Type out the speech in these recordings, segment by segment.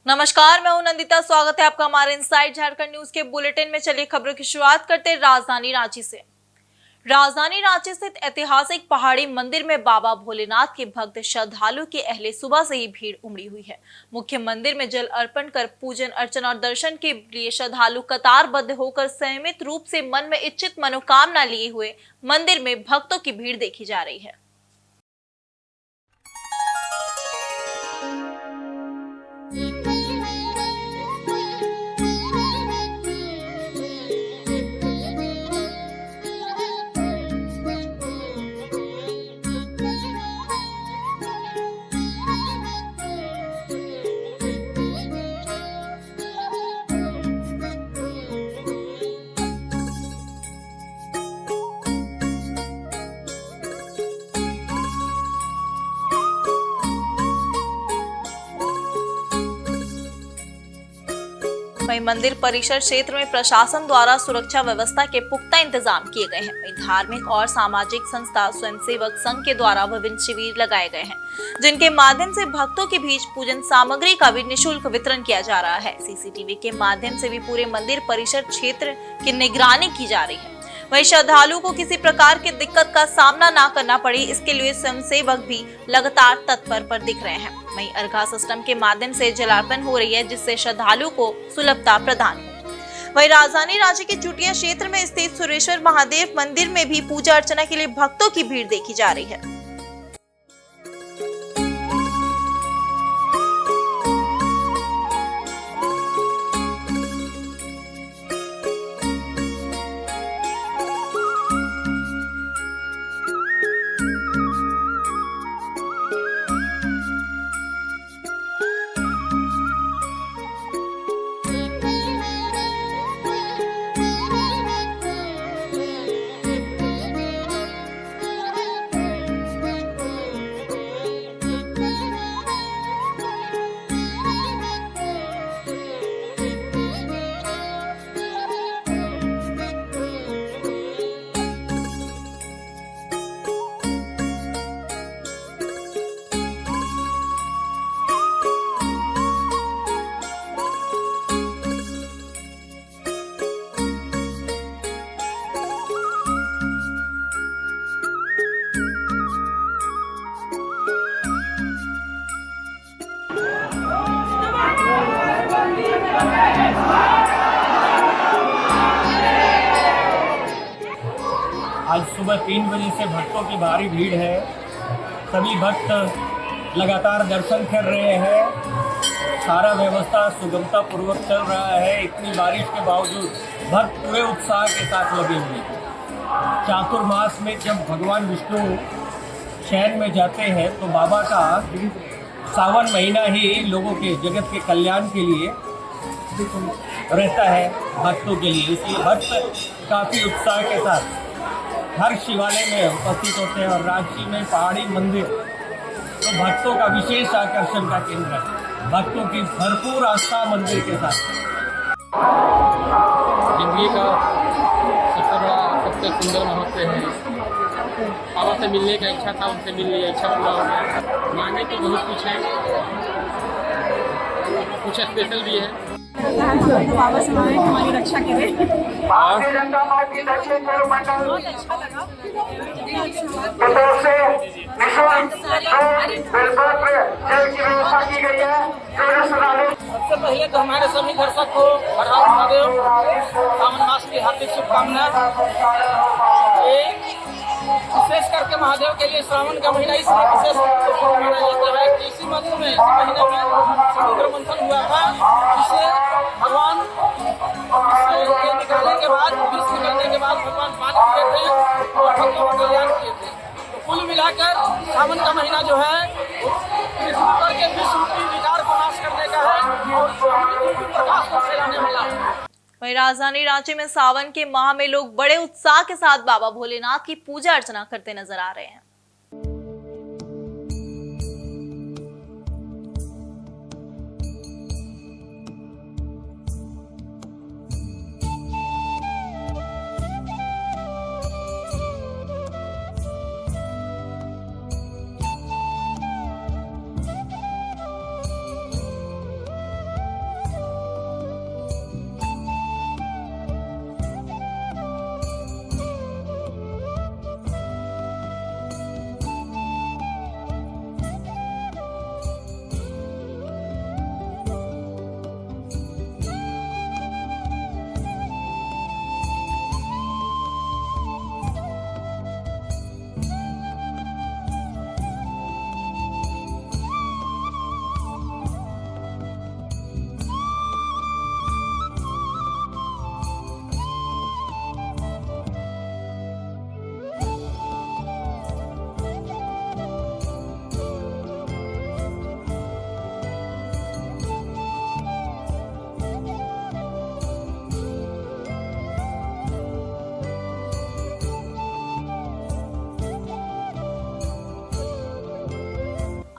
नमस्कार, मैं हूं नंदिता। स्वागत है आपका हमारे इनसाइड झारखंड न्यूज के बुलेटिन में। चलिए खबरों की शुरुआत करते हैं राजधानी रांची से। राजधानी रांची स्थित ऐतिहासिक पहाड़ी मंदिर में बाबा भोलेनाथ के भक्त श्रद्धालु की अहले सुबह से ही भीड़ उमड़ी हुई है। मुख्य मंदिर में जल अर्पण कर पूजन अर्चना और दर्शन के लिए श्रद्धालु कतारबद्ध होकर संयमित रूप से मन में इच्छित मनोकामना लिए हुए मंदिर में भक्तों की भीड़ देखी जा रही है। वहीं मंदिर परिसर क्षेत्र में प्रशासन द्वारा सुरक्षा व्यवस्था के पुख्ता इंतजाम किए गए हैं। वहीं धार्मिक और सामाजिक संस्था स्वयंसेवक संघ के द्वारा विभिन्न शिविर लगाए गए हैं, जिनके माध्यम से भक्तों के बीच पूजन सामग्री का भी निःशुल्क वितरण किया जा रहा है। सीसीटीवी के माध्यम से भी पूरे मंदिर परिसर क्षेत्र की निगरानी की जा रही है। वहीं श्रद्धालुओं को किसी प्रकार की दिक्कत का सामना ना करना पड़े, इसके लिए स्वयंसेवक भी लगातार तत्पर पर दिख रहे हैं। वहीं अर्घा सिस्टम के माध्यम से जलार्पण हो रही है, जिससे श्रद्धालुओं को सुलभता प्रदान हो। वहीं राजधानी रांची के चुटिया क्षेत्र में स्थित सुरेश्वर महादेव मंदिर में भी पूजा अर्चना के लिए भक्तों की भीड़ देखी जा रही है। आज सुबह 3 बजे से भक्तों की भारी भीड़ है। सभी भक्त लगातार दर्शन कर रहे हैं। सारा व्यवस्था सुगमता पूर्वक चल रहा है। इतनी बारिश के बावजूद भक्त पूरे उत्साह के साथ लगे हुए हैं। चातुर्मास में जब भगवान विष्णु शयन में जाते हैं तो बाबा का सावन महीना ही लोगों के जगत के कल्याण के लिए रहता है, भक्तों के लिए। इसलिए भक्त काफ़ी उत्साह के साथ हर शिवालय में उपस्थित होते हैं और रांची में पहाड़ी मंदिर तो भक्तों का विशेष आकर्षण का केंद्र है। भक्तों की भरपूर आस्था मंदिर के साथ। जिंदगी का सबसे बड़ा सबसे सुंदर महोत्सव है। बाबा से मिलने का इच्छा था, उनसे मिल लिया, इच्छा पूरा हो गया। मांगे तो बहुत कुछ है, कुछ स्पेशल भी है। बाबा से मांगे हमारी रक्षा करे। और बहुत अच्छा लगा। सबसे पहले तो हमारे सभी दर्शक को हर हर महादेव सावन मास की हार्दिक शुभकामनाएं। विशेष करके महादेव के लिए श्रावण का महीना इसलिए विशेष माना जाता है कि इसी महीने में समुद्र मंथन हुआ था, जिसे भगवान के निकालने के बाद, विष निकालने के बाद भगवान पानी किए थे और भक्तों का कल्याण किए थे। तो कुल मिलाकर सावन का महीना जो है करके विश्व की विकार को नाश करने का है और प्रकाश को फैलाने वाला है। वहीं राजधानी रांची में सावन के माह में लोग बड़े उत्साह के साथ बाबा भोलेनाथ की पूजा अर्चना करते नजर आ रहे हैं।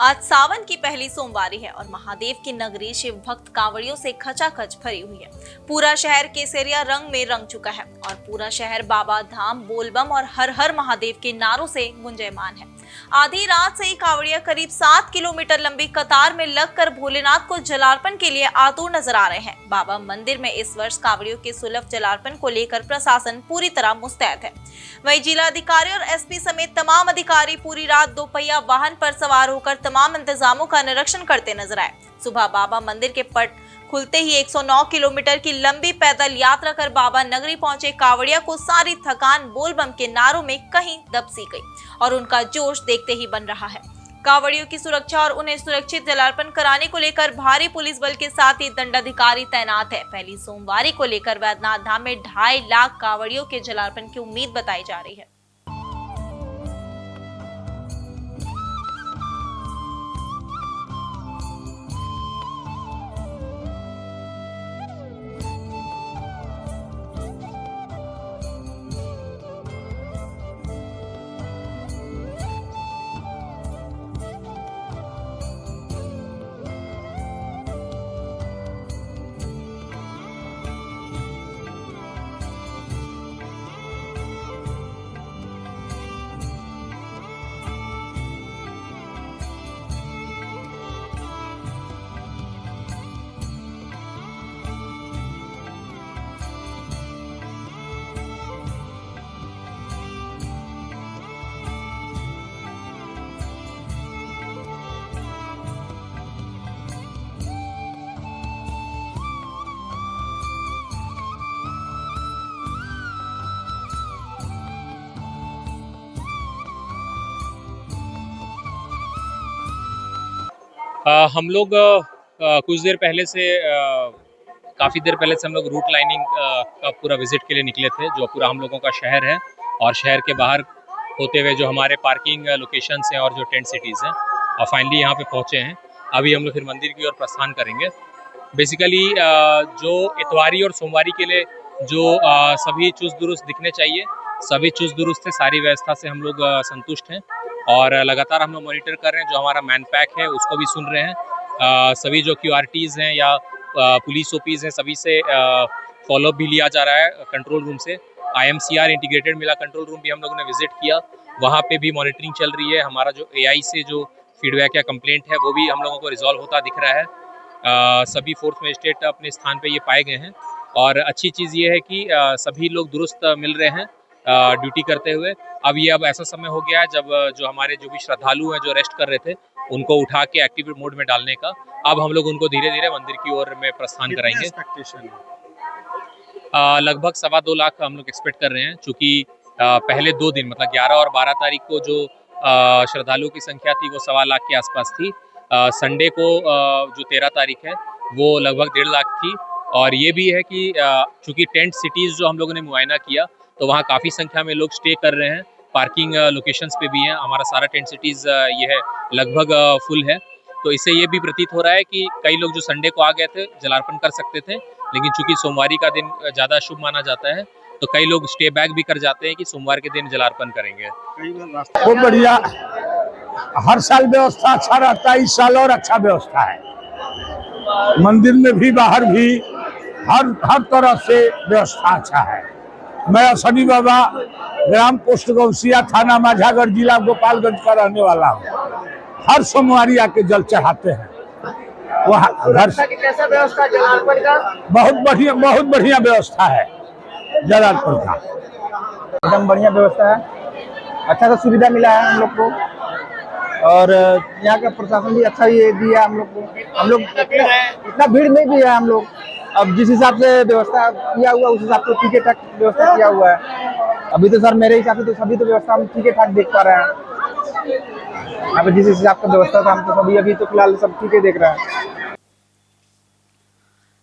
आज सावन की पहली सोमवारी है और महादेव की नगरी शिव भक्त कांवड़ियों से खचाखच भरी हुई है। पूरा शहर केसरिया रंग में रंग चुका है और पूरा शहर बाबा धाम, बोलबम और हर हर महादेव के नारों से गुंजायमान है। आधी रात से ही कांवड़िया करीब 7 किलोमीटर लंबी कतार में लगकर भोलेनाथ को जलार्पण के लिए आतुर नजर आ रहे हैं। बाबा मंदिर में इस वर्ष कांवड़ियों के सुलभ जलार्पण को लेकर प्रशासन पूरी तरह मुस्तैद है। वहीं जिला अधिकारी और एसपी समेत तमाम अधिकारी पूरी रात दोपहिया वाहन पर सवार होकर तमाम इंतजामों का निरीक्षण करते नजर आए। सुबह बाबा मंदिर के पट खुलते ही 109 किलोमीटर की लंबी पैदल यात्रा कर बाबा नगरी पहुंचे कांवड़िया को सारी थकान बोलबम के नारों में कहीं दब सी गई और उनका जोश देखते ही बन रहा है। कांवड़ियों की सुरक्षा और उन्हें सुरक्षित जलार्पण कराने को लेकर भारी पुलिस बल के साथ ही दंडाधिकारी तैनात है। पहली सोमवारी को लेकर वैद्यनाथ धाम में 2.5 लाख कांवड़ियों के जलार्पण की उम्मीद बताई जा रही है। हम लोग कुछ देर पहले से काफ़ी देर पहले से हम लोग रूट लाइनिंग का पूरा विजिट के लिए निकले थे, जो पूरा हम लोगों का शहर है और शहर के बाहर होते हुए जो हमारे पार्किंग लोकेशंस हैं और जो टेंट सिटीज़ हैं, और फाइनली यहाँ पे पहुँचे हैं। अभी हम लोग फिर मंदिर की ओर प्रस्थान करेंगे। बेसिकली जो इतवारी और सोमवारी के लिए जो सभी चुस्त दुरुस्त दिखने चाहिए, सभी चुस्त दुरुस्त है, सारी व्यवस्था से हम लोग संतुष्ट हैं और लगातार हम लोग मॉनिटर कर रहे हैं। जो हमारा मैन पैक है उसको भी सुन रहे हैं। सभी जो QRTs हैं या पुलिस OPs हैं, सभी से फॉलोअप भी लिया जा रहा है कंट्रोल रूम से। IMCR इंटीग्रेटेड मिला कंट्रोल रूम भी हम लोगों ने विजिट किया, वहाँ पे भी मॉनिटरिंग चल रही है। हमारा जो AI से जो फीडबैक या कंप्लेंट है वो भी हम लोगों को रिजॉल्व होता दिख रहा है। सभी फोर्स मजिस्ट्रेट अपने स्थान पे ये पाए गए हैं और अच्छी चीज़ ये है कि सभी लोग दुरुस्त मिल रहे हैं ड्यूटी करते हुए। अब ऐसा समय हो गया है जब जो हमारे जो भी श्रद्धालु हैं जो रेस्ट कर रहे थे उनको उठा के एक्टिव मोड में डालने का, अब हम लोग उनको धीरे धीरे मंदिर की ओर में प्रस्थान कराएंगे। लगभग 2.25 लाख हम लोग एक्सपेक्ट कर रहे हैं, चूँकि पहले 2 दिन मतलब 11 और 12 तारीख को जो श्रद्धालुओं की संख्या थी वो 1.25 लाख के आसपास थी। संडे को जो 13 तारीख है वो लगभग 1.5 लाख थी। और ये भी है कि चूँकि टेंट सिटीज़ जो हम लोगों ने मुआयना किया तो वहाँ काफ़ी संख्या में लोग स्टे कर रहे हैं, पार्किंग लोकेशंस पे भी हैं। हमारा सारा टेंट सिटीज़ ये है लगभग फुल है। तो इससे ये भी प्रतीत हो रहा है कि कई लोग जो संडे को आ गए थे जलार्पण कर सकते थे, लेकिन चूंकि सोमवारी का दिन ज़्यादा शुभ माना जाता है तो कई लोग स्टे बैक भी कर जाते हैं कि सोमवार के दिन जलार्पण करेंगे। बहुत बढ़िया, हर साल व्यवस्था अच्छा रहता है, इस साल और अच्छा व्यवस्था है। मंदिर में भी बाहर भी हर तरह से व्यवस्था अच्छा है। मैं अश्विनी बाबा, ग्राम पोस्ट गौसिया, थाना माझागढ़, जिला गोपालगंज का रहने वाला हूँ। हर सोमवारी आके जल चढ़ाते हैं। वहाँ घर से कैसा व्यवस्था जलार्पण का? बहुत बढ़िया व्यवस्था है जलार्पण का। एकदम बढ़िया व्यवस्था है, अच्छा सा सुविधा मिला है हम लोग को और यहाँ का प्रशासन भी अच्छा ही दिया हम लोग को। हम लोग इतना भीड़ नहीं भी है हम लोग। अब जिस हिसाब से व्यवस्था किया हुआ उस हिसाब से ठीक ठाक व्यवस्था किया हुआ है। अभी तो सर मेरे हिसाब से तो सभी तो व्यवस्था हम ठीक ठाक देख पा रहे हैं। अब जिस हिसाब का व्यवस्था था हम तो सभी अभी तो फिलहाल सब ठीक है देख रहे हैं।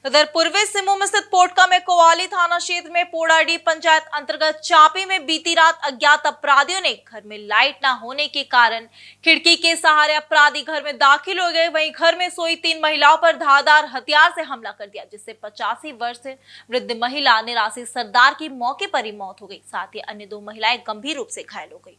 उधर पूर्वी सिंहभूम स्थित पोटका में कोवाली थाना क्षेत्र में पोड़ाडी पंचायत अंतर्गत चापी में बीती रात अज्ञात अपराधियों ने घर में लाइट न होने के कारण खिड़की के सहारे अपराधी घर में दाखिल हो गए। वहीं घर में सोई 3 महिलाओं पर धारदार हथियार से हमला कर दिया, जिससे 85 वर्ष वृद्ध महिला निराशी सरदार की मौके पर ही मौत हो गई। साथ ही अन्य 2 महिलाएं गंभीर रूप से घायल हो गई।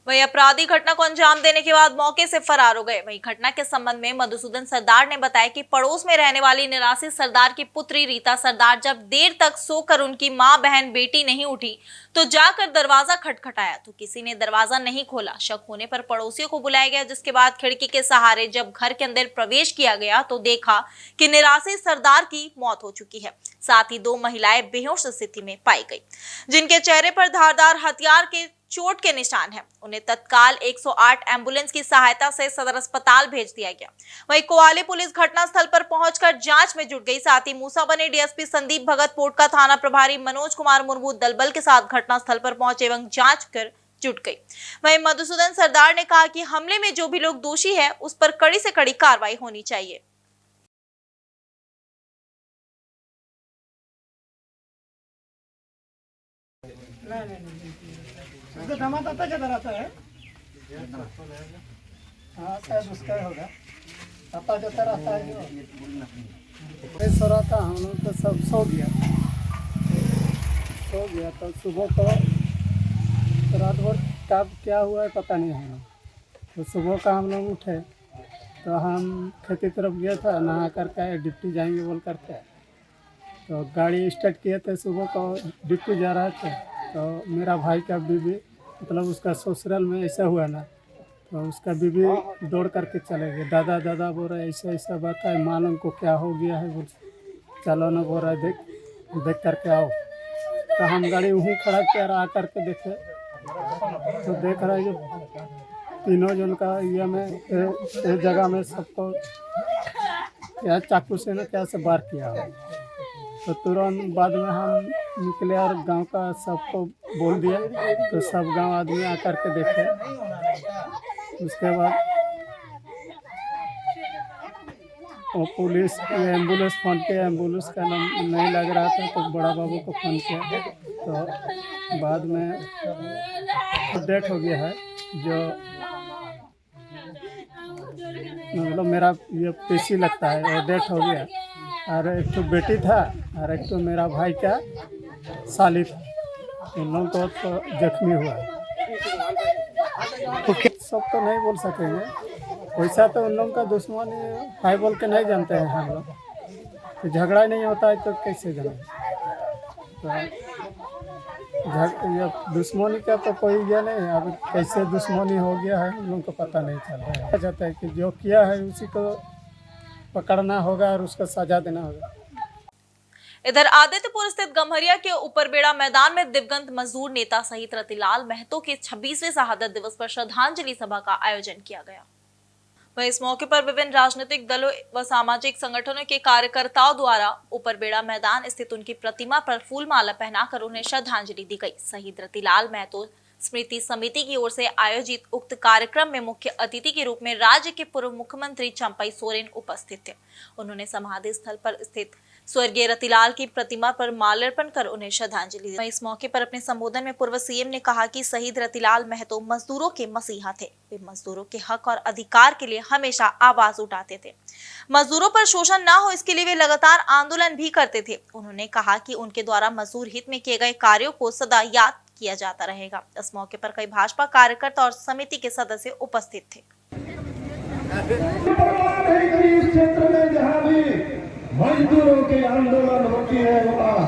वहीं अपराधी घटना को अंजाम देने के बाद मौके से फरार हो गए। वहीं घटना के संबंध में मधुसूदन सरदार ने बताया कि पड़ोस में रहने वाली निराश्रित सरदार की पुत्री रीता सरदार जब देर तक सोकर उनकी मां बहन बेटी नहीं उठी तो जाकर दरवाजा खटखटाया तो किसी ने दरवाजा नहीं खोला। शक होने पर पड़ोसियों को बुलाया गया, जिसके बाद खिड़की के सहारे जब घर के अंदर प्रवेश किया गया तो देखा कि निराश्रित सरदार की मौत हो चुकी है। साथ ही 2 महिलाएं बेहोश स्थिति में पाई गई, जिनके चेहरे पर धारदार हथियार के चोट के निशान हैं। उन्हें तत्काल 108 एम्बुलेंस की सहायता से सदर अस्पताल भेज दिया गया। वहीं कोहाली पुलिस घटनास्थल पर पहुंचकर जांच में जुट गई। साथ ही मूसाबनी डीएसपी संदीप भगत, पोटका थाना प्रभारी मनोज कुमार मुर्मू दलबल के साथ घटनास्थल पर पहुंचे एवं जांच कर जुट गई। वहीं मधुसूदन सरदार ने कहा कि हमले में जो भी लोग दोषी है उस पर कड़ी से कड़ी कार्रवाई होनी चाहिए। उसका दामाद आता क्या रहता है? हाँ शायद उसका होगा, आता जाता रहता है। सो रहा था, हम लोग तो सब सो गया तो सुबह को रात भर कब क्या हुआ है पता नहीं है। तो सुबह का हम लोग उठे तो हम खेती तरफ गया था, नहा करके डिप्टी जाएंगे बोल करके तो गाड़ी स्टार्ट किए थे। सुबह को डिप्टी जा रहा था तो मेरा भाई का बीवी मतलब उसका ससुराल में ऐसा हुआ ना, तो उसका बीवी दौड़ करके चले गए। दादा दादा बोल रहे ऐसा ऐसा बात है, मालूम को क्या हो गया है। बोल चलो ना, बोल रहा देख करके आओ। तो हम गाड़ी वहीं खड़ा किया, आ करके देखे तो देख रहा है जो तीनों जन का ये में एक जगह में सबको क्या चाकू से ना क्या से वार किया हो। तो तुरंत बाद में हम निकले और गांव का सबको बोल दिया तो सब गांव आदमी आकर के देखे। उसके बाद वो पुलिस एम्बुलेंस फ़ोन किया, एम्बुलेंस का नाम नहीं लग रहा था तो बड़ा बाबू को फ़ोन किया तो बाद में डेथ हो गया है। जो मतलब मेरा ये पीसी लगता है वो डेथ हो गया। और एक तो बेटी था और एक तो मेरा भाई का साली था, उन लोगों को तो जख्मी हुआ। सब तो नहीं बोल सकेंगे, वैसा तो उन लोगों का दुश्मनी है बोल के नहीं जानते हैं हम लोग। तो झगड़ा नहीं होता है तो कैसे जाने। तो दुश्मनी का तो कोई ये नहीं, अब कैसे दुश्मनी हो गया है उन लोगों को पता नहीं चल रहा है। जाता है कि जो किया है उसी को पकड़ना होगा और उसका सजा देना होगा। इधर आदित्यपुर स्थित गम्हरिया के ऊपरबेड़ा मैदान में दिवंगत मजदूर नेता शहीद रतिलाल महतो के 26वें शहादत दिवस पर श्रद्धांजलि सभा का आयोजन किया गया। वहीं इस मौके पर विभिन्न राजनीतिक दलों व सामाजिक संगठनों के कार्यकर्ताओं द्वारा ऊपरबेड़ा मैदान स्थित उनकी प्रतिमा पर फूलमाला पहनाकर उन्हें श्रद्धांजलि दी गई। शहीद रतिलाल महतो स्मृति समिति की ओर से आयोजित उक्त कार्यक्रम में मुख्य अतिथि के रूप में राज्य के पूर्व मुख्यमंत्री चंपई सोरेन उपस्थित थे। उन्होंने समाधि स्थल पर स्थित स्वर्गीय रतिलाल की प्रतिमा पर माल्यार्पण कर उन्हें श्रद्धांजलि दी। इस मौके पर अपने संबोधन में पूर्व सीएम ने कहा कि शहीद रतिलाल महतो मजदूरों के मसीहा थे। वे मजदूरों के हक और अधिकार के लिए हमेशा आवाज उठाते थे। मजदूरों पर शोषण न हो इसके लिए वे लगातार आंदोलन भी करते थे। उन्होंने कहा कि उनके द्वारा मजदूर हित में किए गए कार्यों को सदा याद किया जाता रहेगा। इस मौके पर कई भाजपा कार्यकर्ता और समिति के सदस्य उपस्थित थे। मजदूरों के आंदोलन होती है वहाँ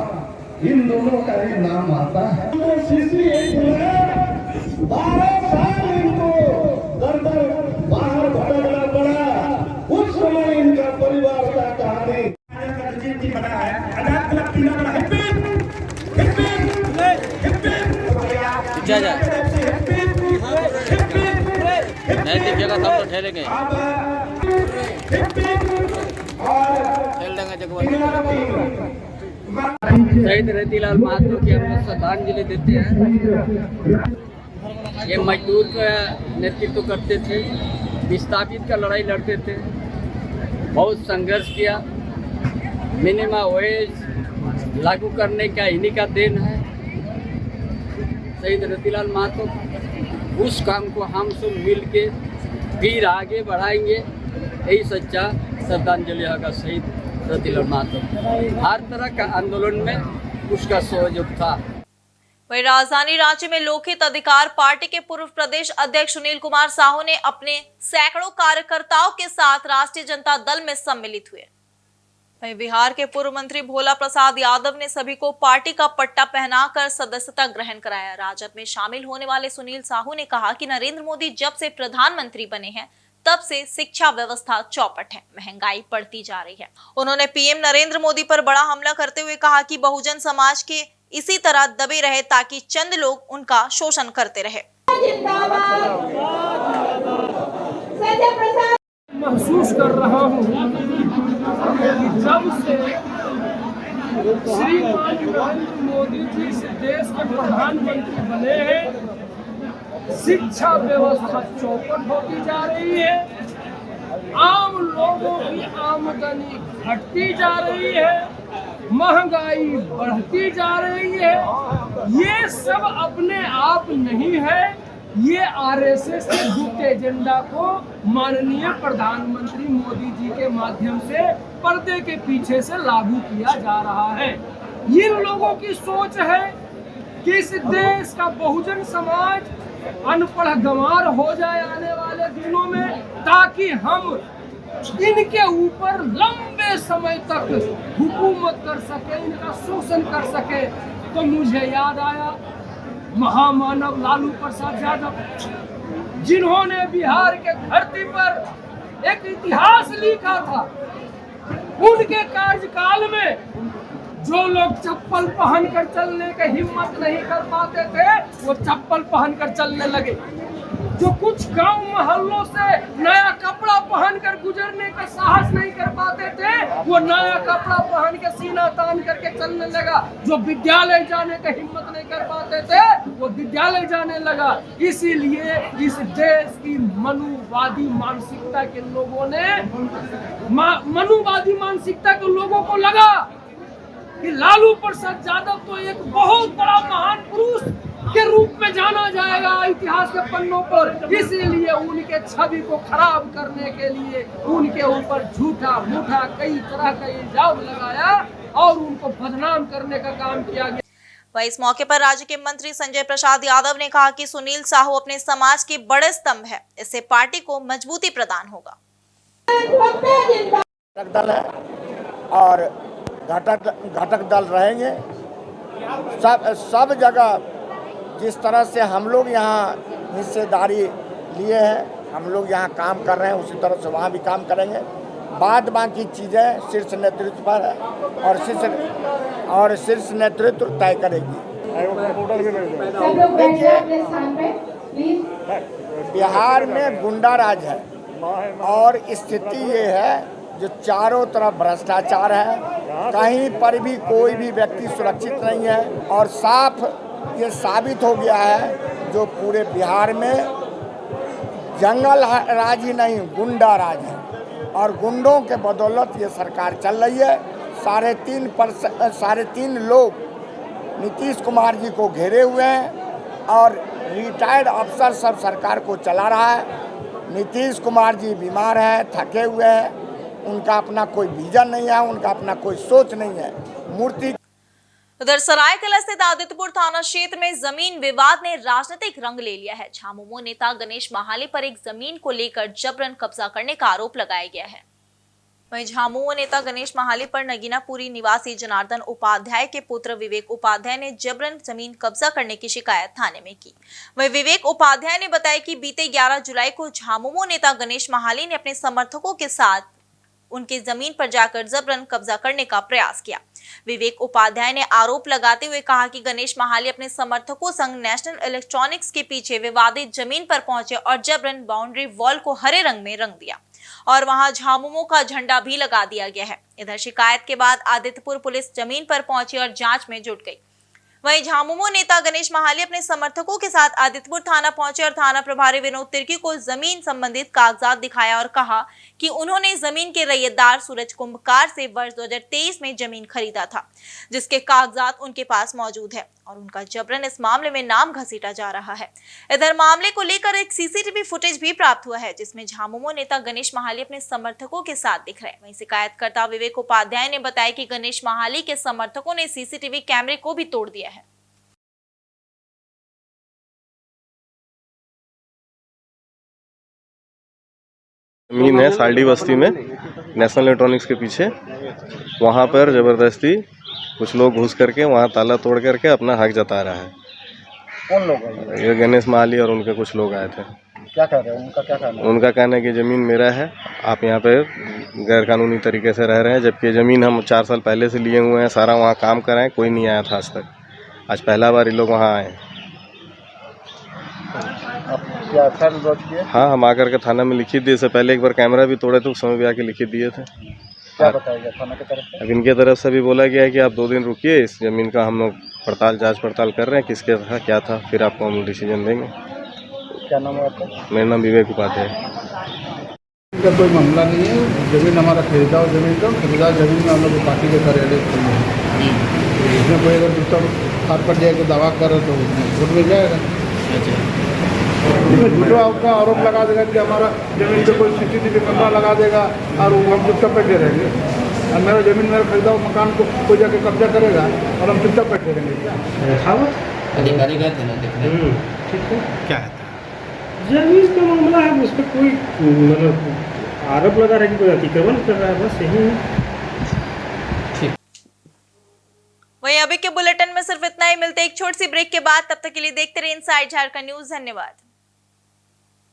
इन दोनों का ही नाम आता है। 12 साल इनको दर बाहर भटकना पड़ा। उस समय इनका परिवार का कहानी नहीं दिखेगा तब तो ठहरेंगे। शहीद रतिलाल महतो की हम श्रद्धांजलि देते हैं। ये मजदूर का नेतृत्व करते थे, विस्थापित का लड़ाई लड़ते थे, बहुत संघर्ष किया। मिनिमम वेज लागू करने का इन्हीं का देन है। शहीद रतिलाल महतो उस काम को हम सब मिल के फिर आगे बढ़ाएंगे। यही सच्चा श्रद्धांजलि होगा शहीद रतिलाल महतो। हर तरह का आंदोलन में उसका सहयोग था। वहीं राजधानी रांची में लोकहित अधिकार पार्टी के पूर्व प्रदेश अध्यक्ष सुनील कुमार साहू ने अपने सैकड़ों कार्यकर्ताओं के साथ राष्ट्रीय जनता दल में सम्मिलित हुए। वहीं बिहार के पूर्व मंत्री भोला प्रसाद यादव ने सभी को पार्टी का पट्टा पहनाकर सदस्यता ग्रहण कराया। राजद में शामिल होने वाले सुनील साहू ने कहा कि नरेंद्र मोदी जब से प्रधानमंत्री बने हैं तब से शिक्षा व्यवस्था चौपट है, महंगाई बढ़ती जा रही है। उन्होंने पीएम नरेंद्र मोदी पर बड़ा हमला करते हुए कहा कि बहुजन समाज के इसी तरह दबे रहे ताकि चंद लोग उनका शोषण करते रहे। महसूस कर रहा हूँ कि जब से श्रीमान नरेंद्र मोदी जी इस देश के प्रधानमंत्री बने हैं, शिक्षा व्यवस्था चौपट होती जा रही है, आम लोगों की आमदनी घटती जा रही है, महंगाई बढ़ती जा रही है। ये सब अपने आप नहीं है, ये आरएसएस के गुप्त एजेंडा को माननीय प्रधानमंत्री मोदी जी के माध्यम से पर्दे के पीछे से लागू किया जा रहा है। इन लोगों की सोच है कि इस देश का बहुजन समाज अनपढ़ गंवार हो जाए आने वाले दिनों में, ताकि हम इनके ऊपर लंबे समय तक हुकूमत कर सके, इनका शोषण कर सके। तो मुझे याद आया महामानव लालू प्रसाद यादव, जिन्होंने बिहार के धरती पर एक इतिहास लिखा था। उनके कार्यकाल में जो लोग चप्पल पहनकर चलने की हिम्मत नहीं कर पाते थे, वो चप्पल पहनकर चलने लगे। जो कुछ गांव मोहल्लों से नया कपड़ा पहनकर गुजरने का साहस नहीं कर पाते थे, वो नया कपड़ा पहन के सीना तान करके चलने लगा। जो विद्यालय जाने का हिम्मत नहीं कर पाते थे, वो विद्यालय जाने लगा। इसीलिए इस देश की मनुवादी मानसिकता के लोगों ने मनुवादी मानसिकता के लोगों को लगा कि लालू प्रसाद यादव तो एक बहुत बड़ा महान पुरुष के रूप में जाना जाएगा इतिहास के पन्नों पर। इसीलिए उनके छवि को खराब करने के लिए उनके ऊपर झूठा मूठा कई तरह का इल्जाम लगाया और उनको बदनाम करने का काम किया गया। वहीं इस मौके पर राज्य के मंत्री संजय प्रसाद यादव ने कहा कि सुनील साहू अपने समाज के बड़े स्तंभ है, इससे पार्टी को मजबूती प्रदान होगा। दल है और घटक दल रहेंगे। सब जगह जिस तरह से हम लोग यहाँ हिस्सेदारी लिए हैं, हम लोग यहाँ काम कर रहे हैं, उसी तरह से वहाँ भी काम करेंगे। बाद बाकी चीज़ें शीर्ष नेतृत्व पर है और शीर्ष नेतृत्व तय करेगी। देखिए, बिहार में गुंडा राज है और स्थिति ये है जो चारों तरफ भ्रष्टाचार है, कहीं पर भी कोई भी व्यक्ति सुरक्षित नहीं है और साफ ये साबित हो गया है जो पूरे बिहार में जंगल राज ही नहीं गुंडा राज है और गुंडों के बदौलत ये सरकार चल रही है। 3.5 लोग नीतीश कुमार जी को घेरे हुए हैं और रिटायर्ड अफसर सब सरकार को चला रहा है। नीतीश कुमार जी बीमार हैं, थके हुए हैं, उनका अपना कोई विजन नहीं है, उनका अपना कोई सोच नहीं है। मूर्ति उधर सरायकेला स्थित आदित्यपुर थाना क्षेत्र में जमीन विवाद ने राजनीतिक रंग ले लिया है। झामुमो नेता गणेश महाले पर एक जमीन को लेकर जबरन कब्जा करने का आरोप लगाया गया है। वहीं झामुमो नेता गणेश महाले पर नगीनापुरी निवासी जनार्दन उपाध्याय के पुत्र विवेक उपाध्याय ने जबरन जमीन कब्जा करने की शिकायत थाने में की। वहीं विवेक उपाध्याय ने बताया कि बीते 11 जुलाई को झामुमो नेता गणेश महाले ने अपने समर्थकों के साथ उनकी जमीन पर जाकर जबरन कब्जा करने का प्रयास किया। विवेक उपाध्याय ने आरोप लगाते हुए कहा कि गणेश महाले अपने समर्थकों संग नेशनल इलेक्ट्रॉनिक्स के पीछे विवादित जमीन पर पहुंचे और जबरन बाउंड्री वॉल को हरे रंग में रंग दिया और वहां झामुमो का झंडा भी लगा दिया गया है। इधर शिकायत के बाद आदित्यपुर पुलिस जमीन पर पहुंची और जांच में जुट गई। वहीं झामुमो नेता गणेश महाले अपने समर्थकों के साथ आदित्यपुर थाना पहुंचे और थाना प्रभारी विनोद तिर्की को जमीन संबंधित कागजात दिखाया और कहा कि उन्होंने जमीन के रैयतदार सूरज कुंभकार से वर्ष 2023 में जमीन खरीदा था, जिसके कागजात उनके पास मौजूद है और उनका जबरन इस मामले में नाम घसीटा जा रहा है। इधर मामले को लेकर एक सीसीटीवी फुटेज भी प्राप्त हुआ है जिसमें झामुमो नेता गणेश महाले अपने समर्थकों के साथ दिख रहे हैं। वहीं शिकायतकर्ता विवेक उपाध्याय ने बताया कि गणेश महाले के समर्थकों ने सीसीटीवी कैमरे को भी तोड़ दिया है। जमीन है साल्डी बस्ती में नेशनल इलेक्ट्रॉनिक्स के पीछे, वहाँ पर ज़बरदस्ती कुछ लोग घुस करके वहाँ ताला तोड़ करके अपना हक जता रहा है। कौन लोग हैं? ये गणेश माली और उनके कुछ लोग आए थे। क्या कह रहे हैं? उनका क्या कहना है? उनका कहना है कि ज़मीन मेरा है, आप यहाँ पे गैरकानूनी तरीके से रह रहे हैं, जबकि ज़मीन हम 4 साल पहले से लिए हुए हैं, सारा वहाँ काम कराएं, कोई नहीं आया था आज तक। आज पहला बार ये लोग वहाँ आए। आप क्या एफआईआर दर्ज किए? हाँ, हम आकर के थाना में लिखित दिए। इससे पहले एक बार कैमरा भी तोड़े थे, उस समय भी आके लिखित दिए थे। क्या बताया गया थाना की तरफ से? अब इनके तरफ से भी बोला गया है कि आप 2 दिन रुकिए, इस ज़मीन का हम लोग जांच पड़ताल कर रहे हैं, किसके था क्या था, फिर आपको हम डिसीजन देंगे। क्या नाम है आपका? मेरा नाम विवेक उपाध्याय है। इनका कोई मामला नहीं है, ज़मीन हमारा खरीदा और खरीदा ज़मीन में हम लोग पार्टी के कार्यालय इसमें कोई अगर दूसरा हाथ पर जाए तो दावा करे तो कोर्ट में जाएगा। इसमें झूठा आपका आरोप लगा देगा कि हमारा ज़मीन पे कोई CCTV कैमरा लगा देगा और हम चुपचाप बैठे रहेंगे। और मेरा ज़मीन मेरा खरीदा हुआ मकान को कोई जाके कब्जा करेगा और हम चुपचाप बैठे रहेंगे। क्या अधिकारी गए थे ना देखने? ठीक है, क्या है? जमीन का मामला है, उस पर कोई मतलब आरोप लगा रहा है कि कोई अतिक्रमण कर रहा है, बस यही है। वहीं अभी के बुलेटिन में सिर्फ इतना ही। मिलते एक छोटी सी ब्रेक के बाद, तब तक के लिए देखते रहिए इनसाइड झारखंड न्यूज। धन्यवाद।